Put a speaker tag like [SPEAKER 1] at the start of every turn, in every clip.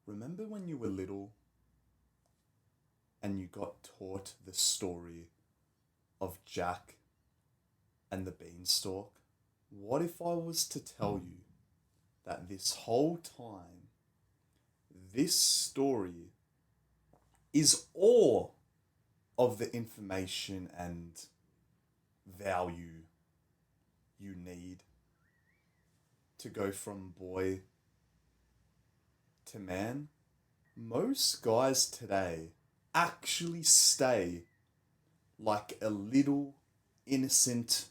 [SPEAKER 1] Remember when you were little and you got taught the story of Jack and the beanstalk? What if I was to tell you that this whole time, this story is all of the information and value you need to go from boy to man? Most guys today actually stay like a little innocent,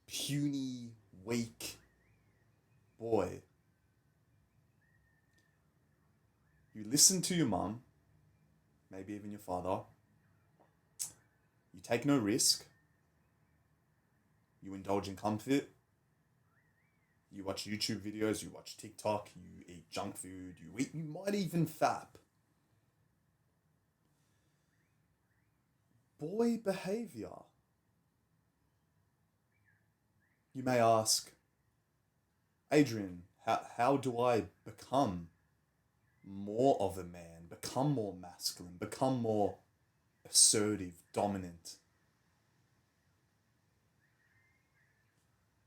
[SPEAKER 1] puny, weak boy. You listen to your mum, maybe even your father. You take no risk. You indulge in comfort. You watch YouTube videos, you watch TikTok, you eat junk food, you might even fap. Boy behavior. You may ask, Adrian, how do I become more of a man, become more masculine, become more assertive, dominant?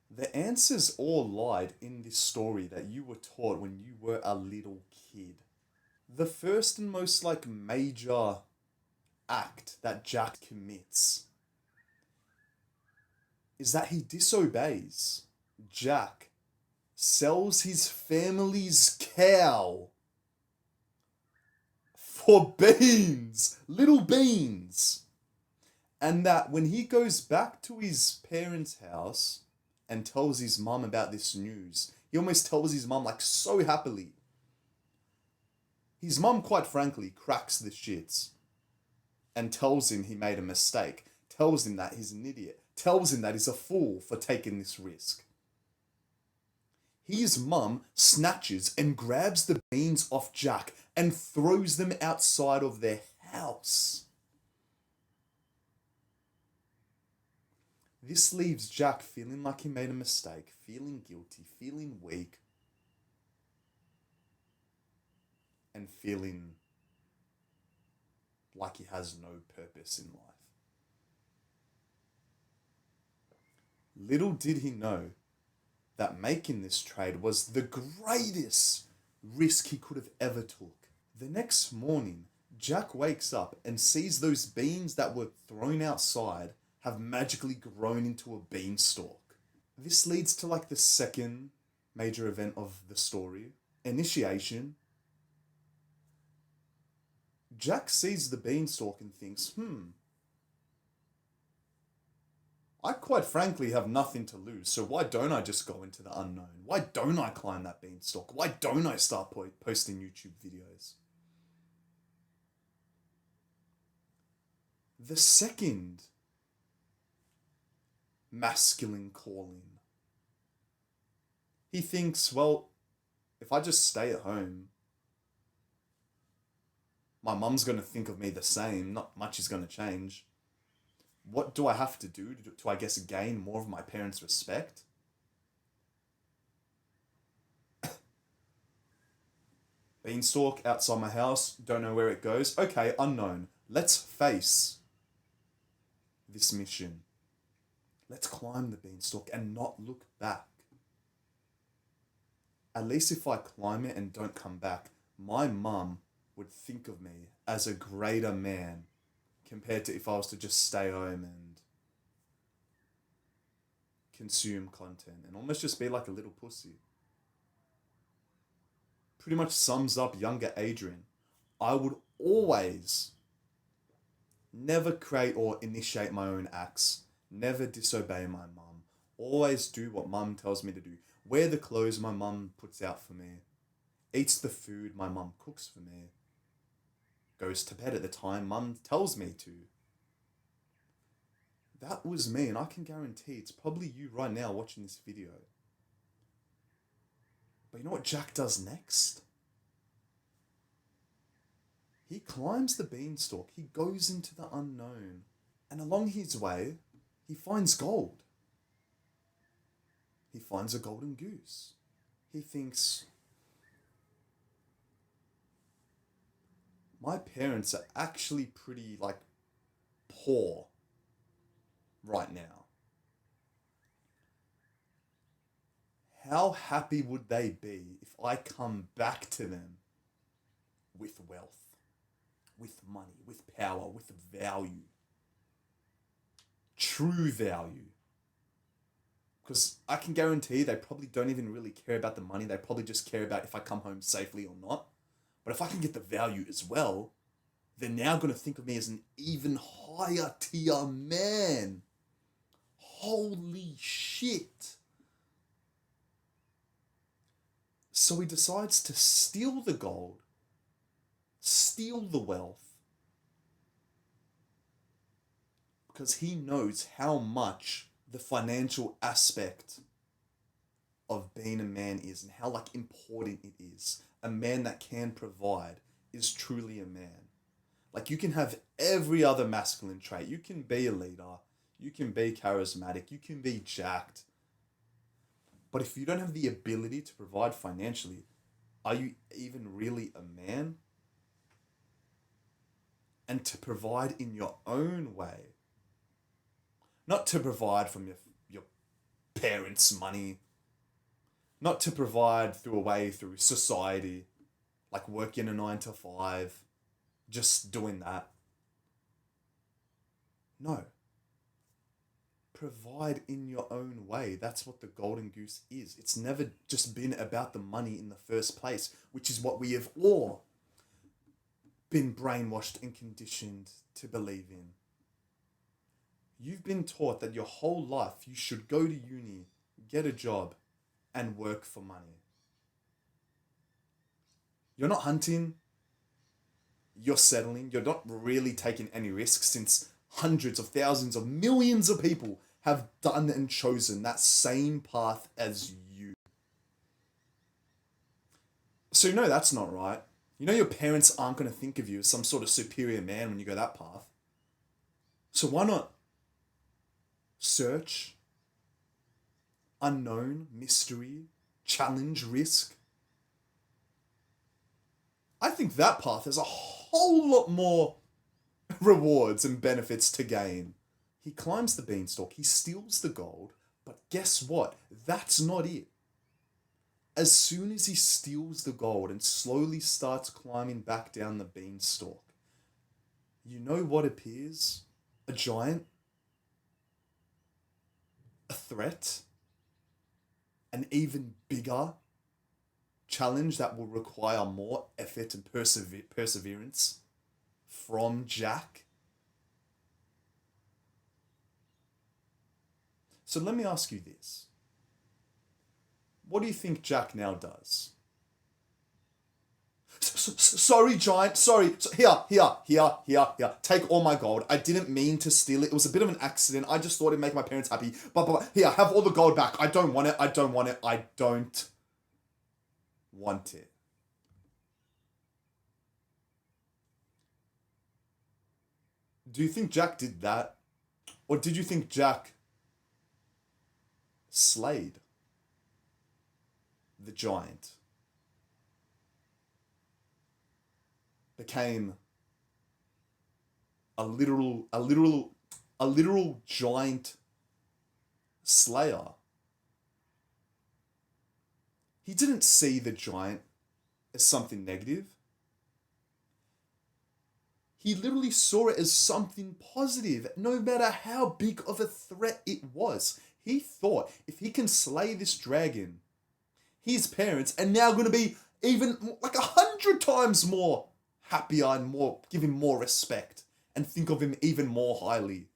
[SPEAKER 1] The answers all lied in this story that you were taught when you were a little kid. The first and most major act that Jack commits is that he disobeys. Jack sells his family's cow for beans, little beans. And that when he goes back to his parents' house and tells his mum about this news, he almost tells his mum so happily. His mum, quite frankly, cracks the shits and tells him he made a mistake, tells him that he's an idiot, tells him that he's a fool for taking this risk. His mum snatches and grabs the beans off Jack and throws them outside of their house. This leaves Jack feeling like he made a mistake, feeling guilty, feeling weak, and feeling like he has no purpose in life. Little did he know that making this trade was the greatest risk he could have ever took. The next morning, Jack wakes up and sees those beans that were thrown outside have magically grown into a beanstalk. This leads to the second major event of the story, initiation. Jack sees the beanstalk and thinks, I quite frankly have nothing to lose, so why don't I just go into the unknown? Why don't I climb that beanstalk? Why don't I start posting YouTube videos? The second masculine calling. He thinks, well, if I just stay at home, my mum's going to think of me the same. Not much is going to change. What do I have to do to, I guess, gain more of my parents' respect? Beanstalk outside my house, don't know where it goes. Okay, unknown. Let's face this mission. Let's climb the beanstalk and not look back. At least if I climb it and don't come back, my mum would think of me as a greater man compared to if I was to just stay home and consume content and almost just be like a little pussy. Pretty much sums up younger Adrian. I would always never create or initiate my own acts, never disobey my mum, always do what mum tells me to do, wear the clothes my mum puts out for me, eats the food my mum cooks for me, goes to bed at the time mum tells me to. That was me, and I can guarantee it's probably you right now watching this video. But you know what Jack does next? He climbs the beanstalk, he goes into the unknown, and along his way, he finds gold. He finds a golden goose. He thinks, my parents are actually pretty like poor right now. How happy would they be if I come back to them with wealth, with money, with power, with value, true value? Because I can guarantee they probably don't even really care about the money. They probably just care about if I come home safely or not. But if I can get the value as well, they're now going to think of me as an even higher tier man. Holy shit. So he decides to steal the gold, steal the wealth, because he knows how much the financial aspect of being a man is and how like important it is. A man that can provide is truly a man. Like you can have every other masculine trait. You can be a leader, you can be charismatic, you can be jacked. But if you don't have the ability to provide financially, are you even really a man? And to provide in your own way, not to provide from your parents' money, not to provide through a way through society, like working a 9 to 5, just doing that. No. Provide in your own way. That's what the golden goose is. It's never just been about the money in the first place, which is what we have all been brainwashed and conditioned to believe in. You've been taught that your whole life you should go to uni, get a job, and work for money. You're not hunting, you're settling, you're not really taking any risks since hundreds of thousands of millions of people have done and chosen that same path as you. So you know that's not right. You know your parents aren't going to think of you as some sort of superior man when you go that path. So why not search, unknown, mystery, challenge, risk? I think that path has a whole lot more rewards and benefits to gain. He climbs the beanstalk, he steals the gold, but guess what? That's not it. As soon as he steals the gold and slowly starts climbing back down the beanstalk, you know what appears? A giant, a threat, an even bigger challenge that will require more effort and perseverance from Jack. So let me ask you this. What do you think Jack now does? Sorry, giant. Sorry. Here. Take all my gold. I didn't mean to steal it. It was a bit of an accident. I just thought it'd make my parents happy. But here, have all the gold back. I don't want it. I don't want it. Do you think Jack did that? Or did you think Jack slayed the giant? Became a literal giant slayer. He didn't see the giant as something negative. He literally saw it as something positive, no matter how big of a threat it was. He thought if he can slay this dragon, his parents are now going to be even like 100 times more happier and more, give him more respect and think of him even more highly.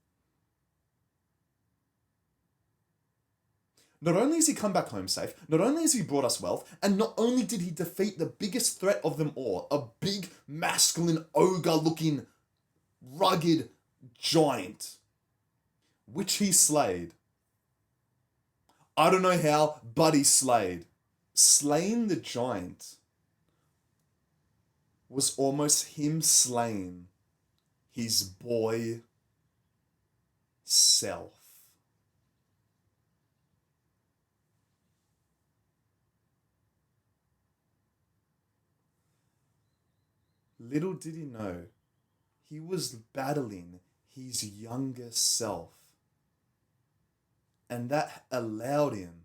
[SPEAKER 1] Not only has he come back home safe, not only has he brought us wealth, and not only did he defeat the biggest threat of them all, a big, masculine, ogre-looking, rugged giant, which he slayed. I don't know how, but he slayed. Slaying the giant was almost him slaying his boy self. Little did he know, he was battling his younger self. And that allowed him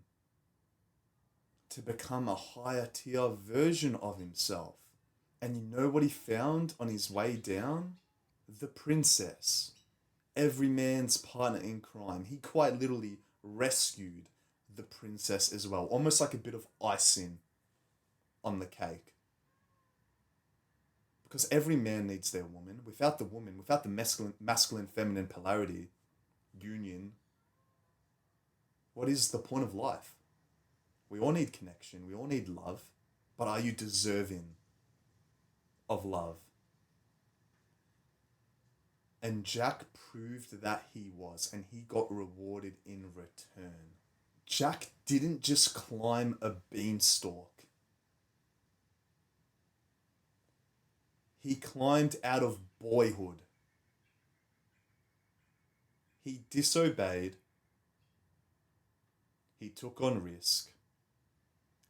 [SPEAKER 1] to become a higher tier version of himself. And you know what he found on his way down? The princess. Every man's partner in crime. He quite literally rescued the princess as well. Almost like a bit of icing on the cake. Because every man needs their woman. Without the masculine feminine polarity, union, what is the point of life? We all need connection. We all need love. But are you deserving of love? And Jack proved that he was, and he got rewarded in return. Jack didn't just climb a beanstalk. He climbed out of boyhood. He disobeyed. He took on risk.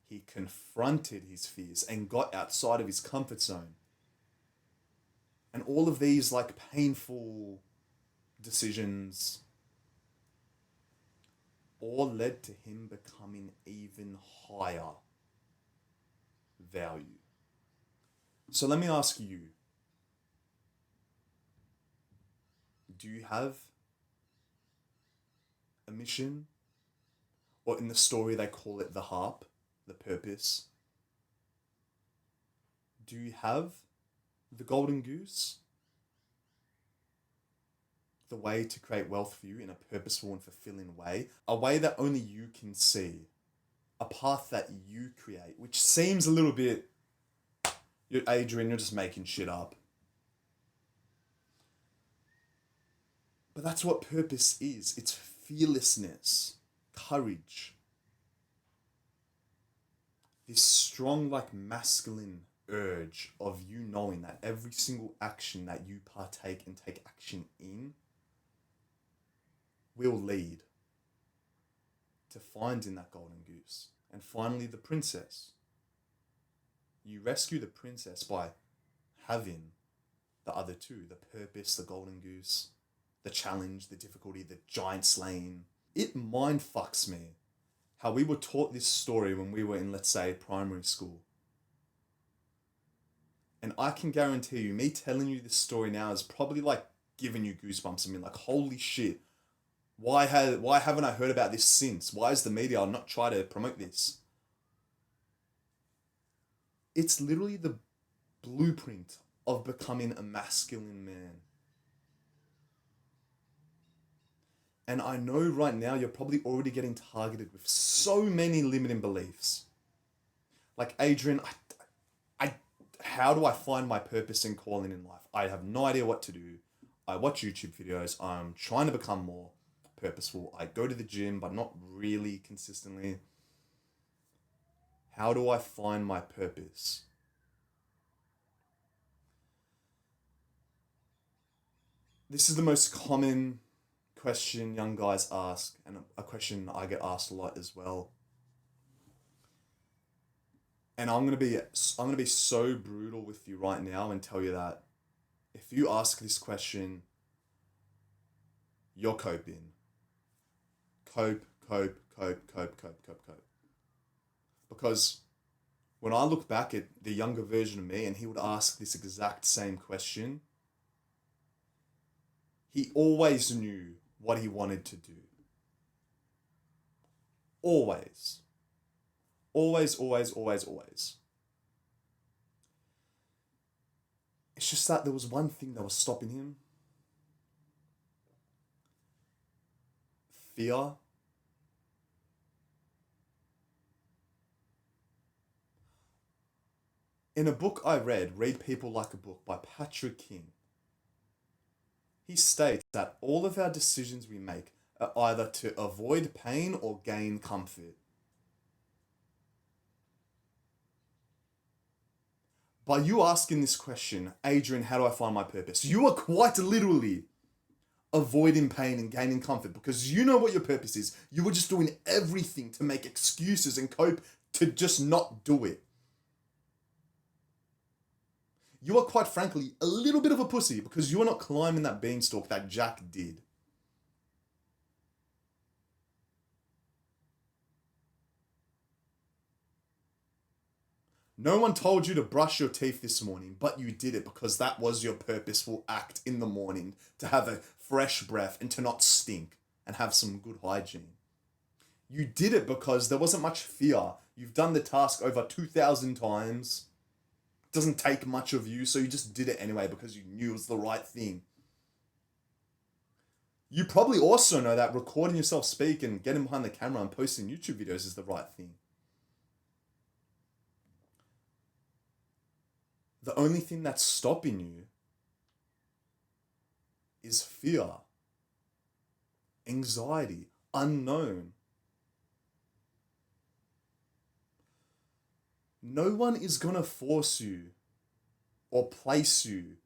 [SPEAKER 1] He confronted his fears and got outside of his comfort zone. And all of these like painful decisions all led to him becoming even higher value. So let me ask you, do you have a mission? Or in the story they call it the harp, the purpose. Do you have the golden goose? The way to create wealth for you in a purposeful and fulfilling way. A way that only you can see. A path that you create, which seems a little bit, Adrian, you're just making shit up. But that's what purpose is. It's fearlessness, courage. This strong, like masculine urge of you knowing that every single action that you partake and take action in will lead to finding that golden goose. And finally, the princess. You rescue the princess by having the other two, the purpose, the golden goose, the challenge, the difficulty, the giant slaying. It mind fucks me how we were taught this story when we were in, let's say, primary school. And I can guarantee you, me telling you this story now is probably like giving you goosebumps. I mean, like, holy shit. Why haven't I heard about this since? Why is the media not trying to promote this? It's literally the blueprint of becoming a masculine man. And I know right now you're probably already getting targeted with so many limiting beliefs. Like, Adrian, how do I find my purpose and calling in life? I have no idea what to do. I watch YouTube videos. I'm trying to become more purposeful. I go to the gym, but not really consistently. How do I find my purpose? This is the most common question young guys ask, and a question I get asked a lot as well. And I'm gonna be so brutal with you right now and tell you that if you ask this question, you're coping. Cope. Because when I look back at the younger version of me and he would ask this exact same question, he always knew what he wanted to do. Always. Always. It's just that there was one thing that was stopping him. Fear. In a book I read, Read People Like a Book by Patrick King, he states that all of our decisions we make are either to avoid pain or gain comfort. By you asking this question, Adrian, how do I find my purpose? You are quite literally avoiding pain and gaining comfort because you know what your purpose is. You were just doing everything to make excuses and cope to just not do it. You are quite frankly a little bit of a pussy because you are not climbing that beanstalk that Jack did. No one told you to brush your teeth this morning, but you did it because that was your purposeful act in the morning, to have a fresh breath and to not stink and have some good hygiene. You did it because there wasn't much fear. You've done the task over 2,000 times. It doesn't take much of you, so you just did it anyway because you knew it was the right thing. You probably also know that recording yourself speak and getting behind the camera and posting YouTube videos is the right thing. The only thing that's stopping you is fear, anxiety, unknown. No one is going to force you or place you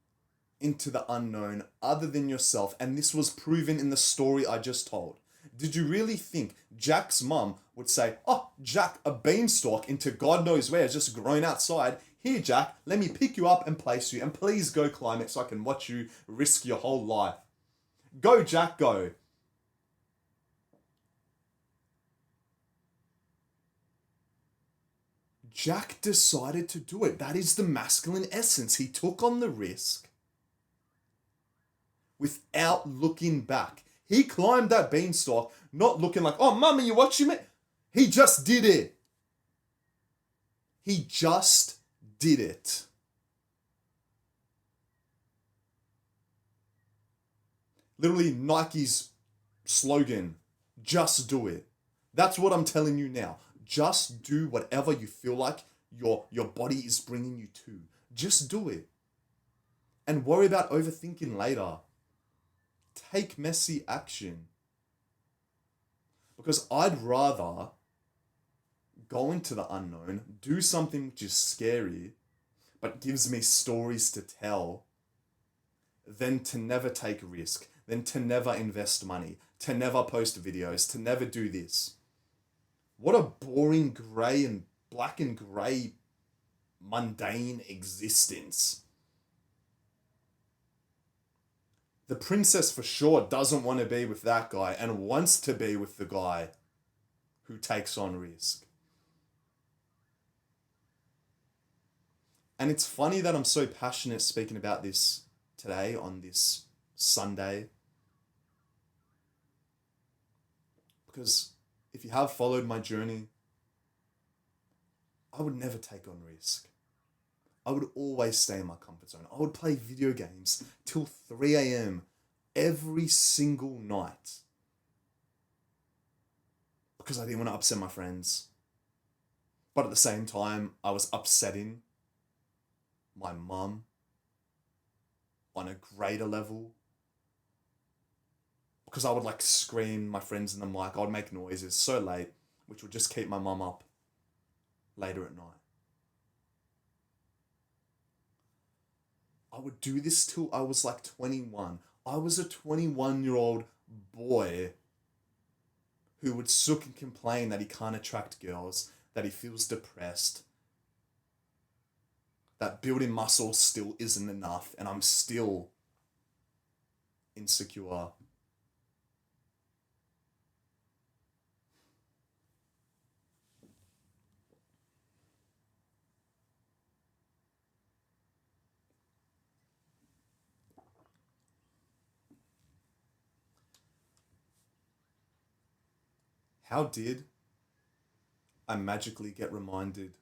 [SPEAKER 1] into the unknown other than yourself, and this was proven in the story I just told. Did you really think Jack's mum would say, "Oh, Jack, a beanstalk into God knows where, just grown outside. Here, Jack, let me pick you up and place you, and please go climb it so I can watch you risk your whole life. Go, Jack, go." Jack decided to do it. That is the masculine essence. He took on the risk without looking back. He climbed that beanstalk, not looking like, "Oh, mum, are you watching me?" He just did it. He just did it. Literally Nike's slogan, just do it. That's what I'm telling you now. Just do whatever you feel like your body is bringing you to. Just do it. And worry about overthinking later. Take messy action. Because I'd rather go into the unknown, do something which is scary, but gives me stories to tell, than to never take a risk, than to never invest money, to never post videos, to never do this. What a boring grey and black and grey mundane existence. The princess for sure doesn't want to be with that guy and wants to be with the guy who takes on risk. And it's funny that I'm so passionate speaking about this today on this Sunday. Because if you have followed my journey, I would never take on risk. I would always stay in my comfort zone. I would play video games till 3 a.m. every single night. Because I didn't want to upset my friends. But at the same time, I was upsetting my mum on a greater level. Because I would like scream my friends in the mic. I would make noises so late, which would just keep my mum up later at night. I would do this till I was like 21. I was a 21-year-old boy who would sook and complain that he can't attract girls, that he feels depressed, that building muscle still isn't enough, and I'm still insecure. How did I magically get reminded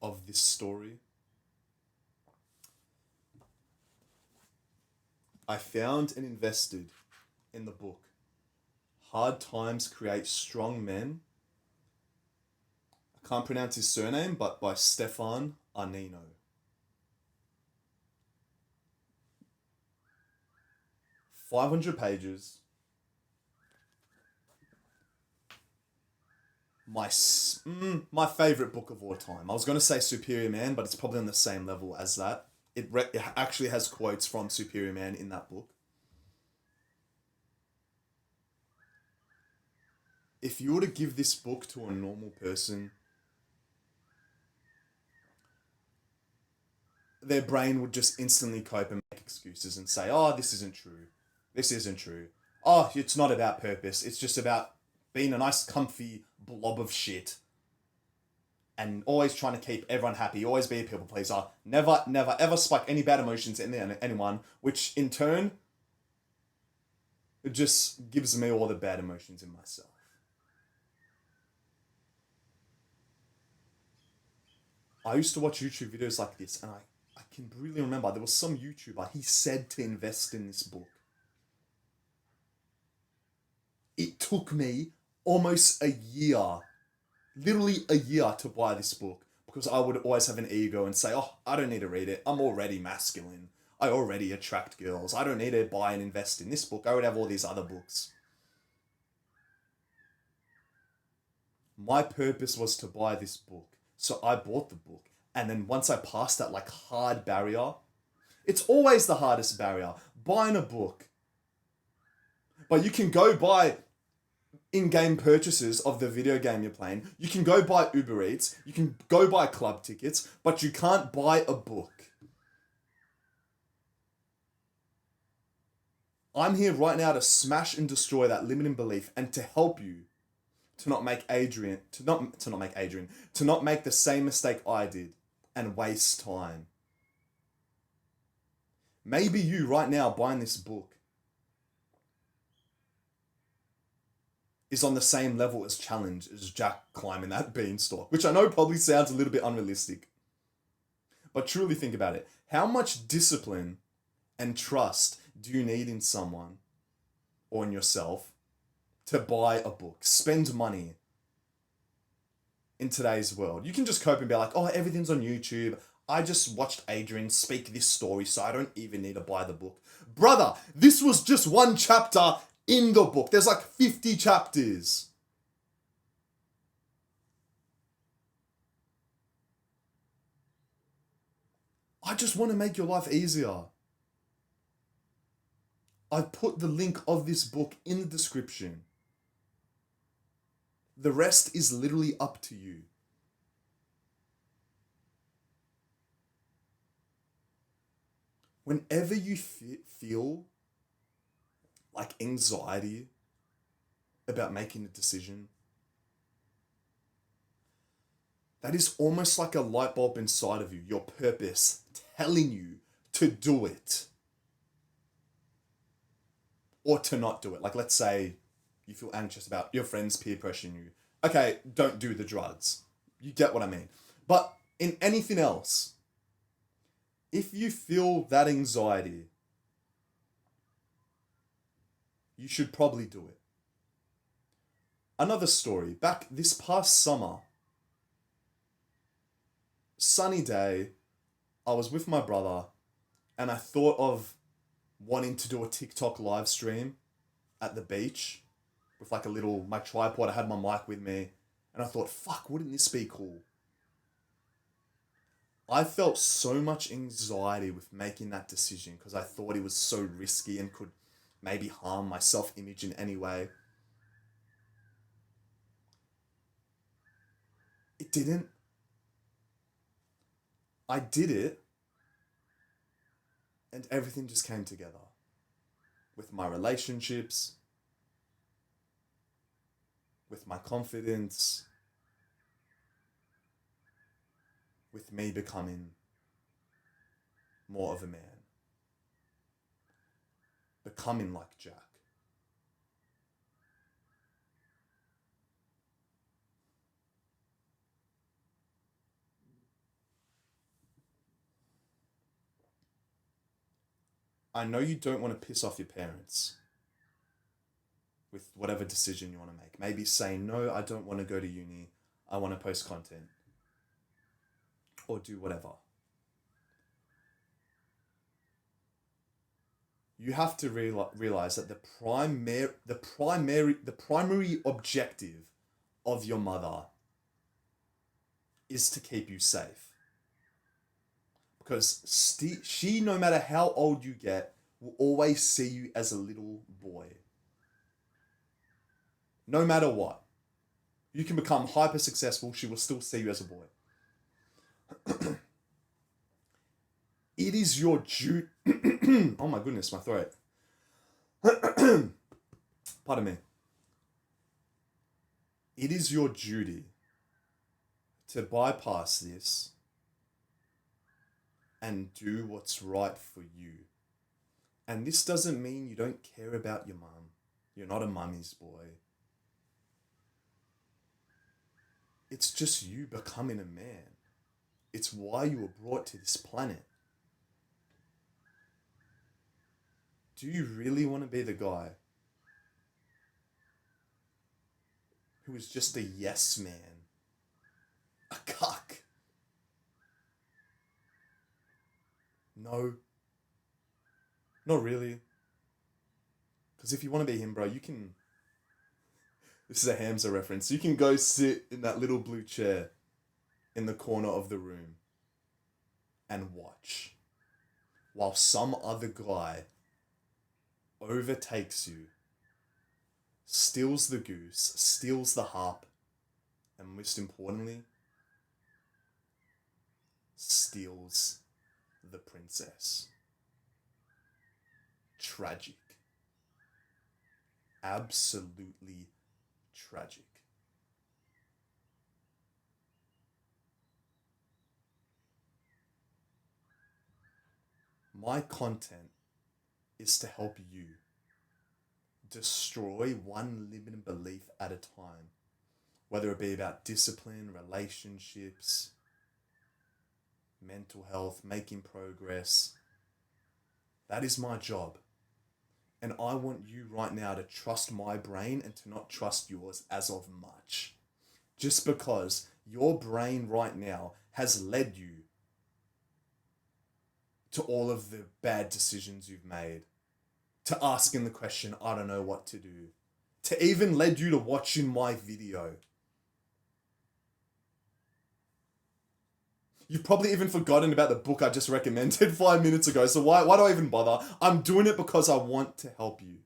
[SPEAKER 1] of this story? I found and invested in the book Hard Times Create Strong Men. I can't pronounce his surname, but by Stefan Arnino. 500 pages. My favorite book of all time. I was going to say Superior Man, but it's probably on the same level as that. It actually has quotes from Superior Man in that book. If you were to give this book to a normal person, their brain would just instantly cope and make excuses and say, oh, this isn't true. This isn't true. Oh, it's not about purpose. It's just about being a nice, comfy blob of shit and always trying to keep everyone happy, always be a people pleaser, never, ever spike any bad emotions in anyone, which in turn, it just gives me all the bad emotions in myself. I used to watch YouTube videos like this, and I can really remember there was some YouTuber, he said to invest in this book. It took me almost a year, literally a year, to buy this book because I would always have an ego and say, oh, I don't need to read it. I'm already masculine. I already attract girls. I don't need to buy and invest in this book. I would have all these other books. My purpose was to buy this book. So I bought the book. And then once I passed that like hard barrier, it's always the hardest barrier, buying a book. But you can go buy in-game purchases of the video game you're playing. You can go buy Uber Eats. You can go buy club tickets, but you can't buy a book. I'm here right now to smash and destroy that limiting belief and to help you to not make the same mistake I did and waste time. Maybe you right now buying this book is on the same level as challenge as Jack climbing that beanstalk, which I know probably sounds a little bit unrealistic. But truly think about it. How much discipline and trust do you need in someone or in yourself to buy a book, spend money in today's world? You can just cope and be like, oh, everything's on YouTube. I just watched Adrian speak this story, so I don't even need to buy the book. Brother, this was just one chapter in the book. There's like 50 chapters. I just want to make your life easier. I've put the link of this book in the description. The rest is literally up to you. Whenever you feel like anxiety about making a decision, that is almost like a light bulb inside of you, your purpose telling you to do it or to not do it. Like, let's say you feel anxious about your friends peer pressuring you. Okay, don't do the drugs. You get what I mean. But in anything else, if you feel that anxiety, you should probably do it. Another story, back this past summer, sunny day, I was with my brother and I thought of wanting to do a TikTok live stream at the beach with like my tripod. I had my mic with me and I thought, fuck, wouldn't this be cool? I felt so much anxiety with making that decision because I thought it was so risky and could maybe harm my self-image in any way. It didn't. I did it and everything just came together. With my relationships, with my confidence, with me becoming more of a man. Becoming like Jack. I know you don't want to piss off your parents with whatever decision you want to make. Maybe say, no, I don't want to go to uni. I want to post content. Or do whatever. You have to realize that the primary objective of your mother is to keep you safe. Because she, no matter how old you get, will always see you as a little boy. No matter what. You can become hyper successful, she will still see you as a boy. It is your duty. Oh my goodness, my throat. Pardon me. It is your duty to bypass this and do what's right for you. And this doesn't mean you don't care about your mum. You're not a mummy's boy. It's just you becoming a man. It's why you were brought to this planet. Do you really want to be the guy who is just a yes man? A cuck? No. Not really. Because if you want to be him, bro, you can... This is a Hamza reference. You can go sit in that little blue chair in the corner of the room and watch while some other guy overtakes you, steals the goose, steals the harp, and most importantly, steals the princess. Tragic. Absolutely tragic. My content is to help you destroy one limiting belief at a time, whether it be about discipline, relationships, mental health, making progress. That is my job. And I want you right now to trust my brain and to not trust yours as of much. Just because your brain right now has led you to all of the bad decisions you've made, to asking the question, I don't know what to do, to even led you to watching my video. You've probably even forgotten about the book I just recommended 5 minutes ago, so why do I even bother? I'm doing it because I want to help you.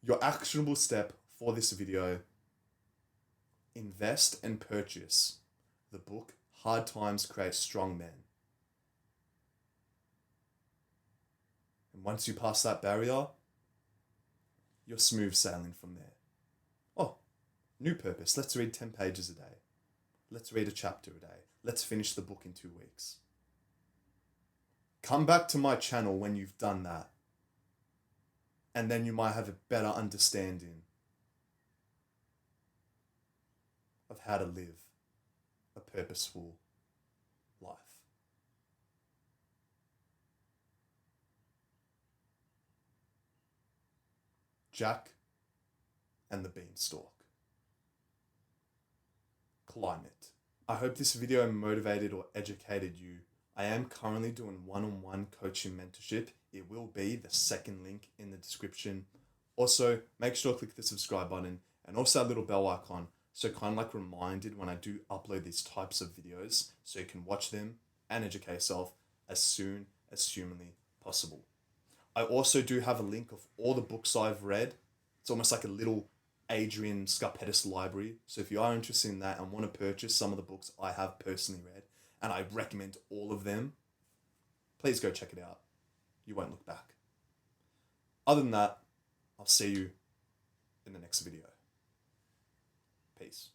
[SPEAKER 1] Your actionable step for this video: invest and purchase the book Hard Times Create Strong Men. And once you pass that barrier, you're smooth sailing from there. Oh, new purpose. Let's read 10 pages a day. Let's read a chapter a day. Let's finish the book in 2 weeks. Come back to my channel when you've done that. And then you might have a better understanding of how to live a purposeful life. Jack and the Beanstalk. Climate. I hope this video motivated or educated you. I am currently doing one-on-one coaching mentorship. It will be the second link in the description. Also, make sure to click the subscribe button and also that little bell icon, so kind of like reminded when I do upload these types of videos, so you can watch them and educate yourself as soon as humanly possible. I also do have a link of all the books I've read. It's almost like a little Adrian Petis library. So if you are interested in that and want to purchase some of the books I have personally read, and I recommend all of them, please go check it out. You won't look back. Other than that, I'll see you in the next video. Peace.